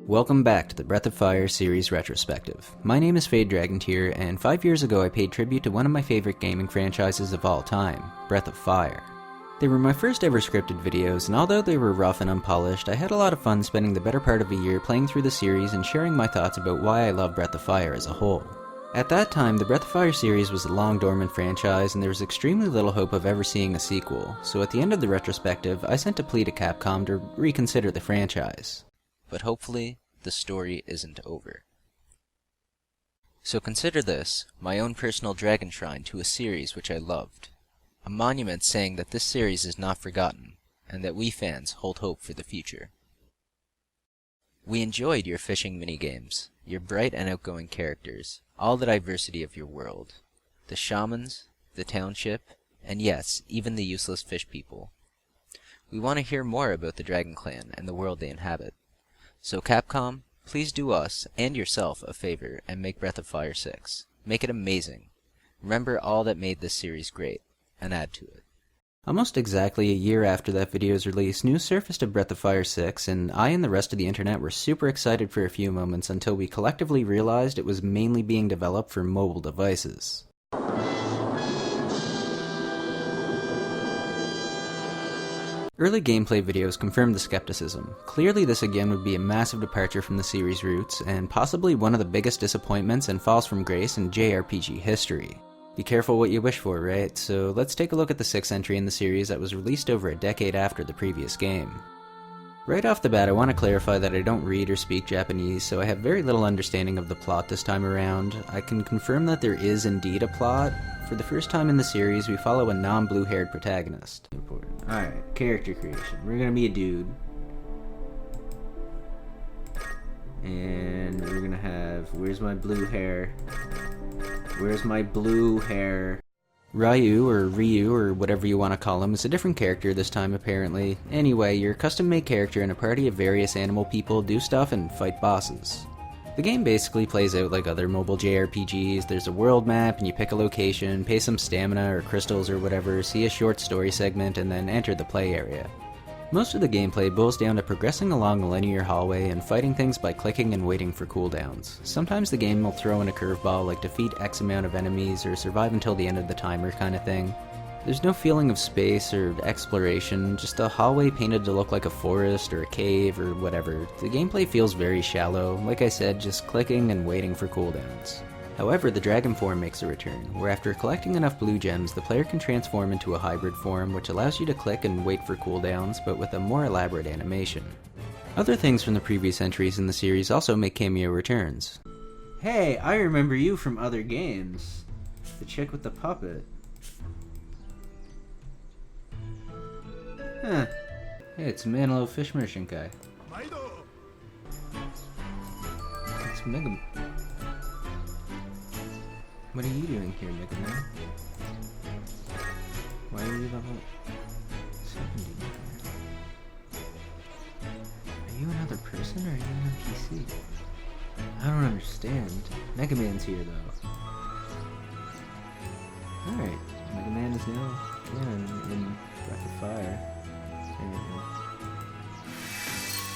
Welcome back to the Breath of Fire series retrospective. My name is Fadedragontear, and 5 years ago I paid tribute to one of my favorite gaming franchises of all time, Breath of Fire. They were my first ever scripted videos, and although they were rough and unpolished, I had a lot of fun spending the better part of a year playing through the series and sharing my thoughts about why I love Breath of Fire as a whole. At that time, the Breath of Fire series was a long dormant franchise, and there was extremely little hope of ever seeing a sequel, so at the end of the retrospective, I sent a plea to Capcom to reconsider the franchise. But hopefully, the story isn't over. So consider this, my own personal dragon shrine to a series which I loved. A monument saying that this series is not forgotten, and that we fans hold hope for the future. We enjoyed your fishing minigames, your bright and outgoing characters, all the diversity of your world. The shamans, the township, and yes, even the useless fish people. We want to hear more about the Dragon Clan and the world they inhabit. So Capcom, please do us and yourself a favor and make Breath of Fire 6. Make it amazing. Remember all that made this series great, and add to it. Almost exactly a year after that video's release, news surfaced of Breath of Fire 6, and I and the rest of the internet were super excited for a few moments until we collectively realized it was mainly being developed for mobile devices. Early gameplay videos confirmed the skepticism. Clearly this again would be a massive departure from the series' roots, and possibly one of the biggest disappointments and falls from grace in JRPG history. Be careful what you wish for, right? So let's take a look at the 6th entry in the series that was released over a decade after the previous game. Right off the bat, I want to clarify that I don't read or speak Japanese, so I have very little understanding of the plot this time around. I can confirm that there is indeed a plot. For the first time in the series, we follow a non-blue-haired protagonist. Alright, character creation. We're gonna be a dude. And we're gonna have... Where's my blue hair? Where's my blue hair? Ryu, or whatever you want to call him, is a different character this time apparently. Anyway, your custom-made character and a party of various animal people do stuff and fight bosses. The game basically plays out like other mobile JRPGs. There's a world map and you pick a location, pay some stamina or crystals or whatever, see a short story segment, and then enter the play area. Most of the gameplay boils down to progressing along a linear hallway and fighting things by clicking and waiting for cooldowns. Sometimes the game will throw in a curveball like defeat X amount of enemies or survive until the end of the timer kind of thing. There's no feeling of space or exploration, just a hallway painted to look like a forest or a cave or whatever. The gameplay feels very shallow, like I said, just clicking and waiting for cooldowns. However, the dragon form makes a return, where after collecting enough blue gems, the player can transform into a hybrid form, which allows you to click and wait for cooldowns, but with a more elaborate animation. Other things from the previous entries in the series also make cameo returns. Hey, I remember you from other games. The chick with the puppet. Huh. Hey, it's a Manilow Fish Merchant guy. It's Mega... What are you doing here, Mega Man? Why are you level 70? Are you another person or are you an NPC? I don't understand. Mega Man's here though. Alright, Mega Man is now in Breath of Fire.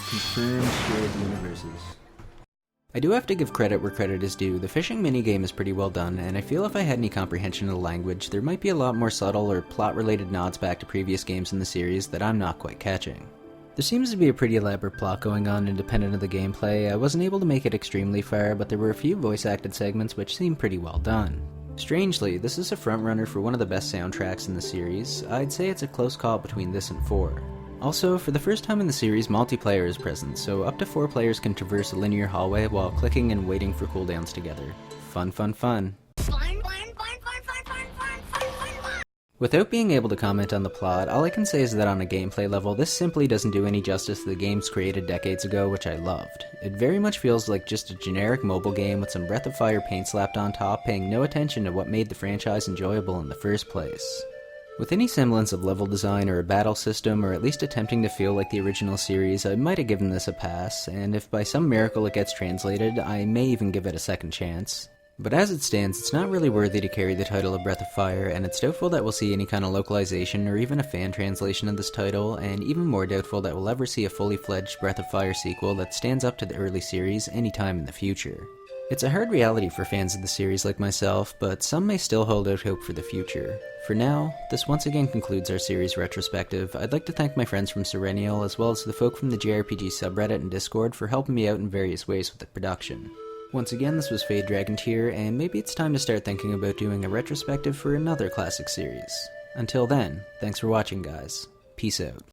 Confirmed shared universes. I do have to give credit where credit is due. The fishing minigame is pretty well done, and I feel if I had any comprehension of the language, there might be a lot more subtle or plot-related nods back to previous games in the series that I'm not quite catching. There seems to be a pretty elaborate plot going on independent of the gameplay. I wasn't able to make it extremely far, but there were a few voice-acted segments which seemed pretty well done. Strangely, this is a frontrunner for one of the best soundtracks in the series. I'd say it's a close call between this and 4. Also, for the first time in the series, multiplayer is present, so up to 4 players can traverse a linear hallway while clicking and waiting for cooldowns together. Fun, fun, fun. Without being able to comment on the plot, all I can say is that on a gameplay level, this simply doesn't do any justice to the games created decades ago, which I loved. It very much feels like just a generic mobile game with some Breath of Fire paint slapped on top, paying no attention to what made the franchise enjoyable in the first place. With any semblance of level design or a battle system, or at least attempting to feel like the original series, I might have given this a pass, and if by some miracle it gets translated, I may even give it a second chance. But as it stands, it's not really worthy to carry the title of Breath of Fire, and it's doubtful that we'll see any kind of localization or even a fan translation of this title, and even more doubtful that we'll ever see a fully fledged Breath of Fire sequel that stands up to the early series anytime in the future. It's a hard reality for fans of the series like myself, but some may still hold out hope for the future. For now, this once again concludes our series retrospective. I'd like to thank my friends from Serenial, as well as the folk from the JRPG subreddit and Discord for helping me out in various ways with the production. Once again, this was Fadedragontear, and maybe it's time to start thinking about doing a retrospective for another classic series. Until then, thanks for watching guys. Peace out.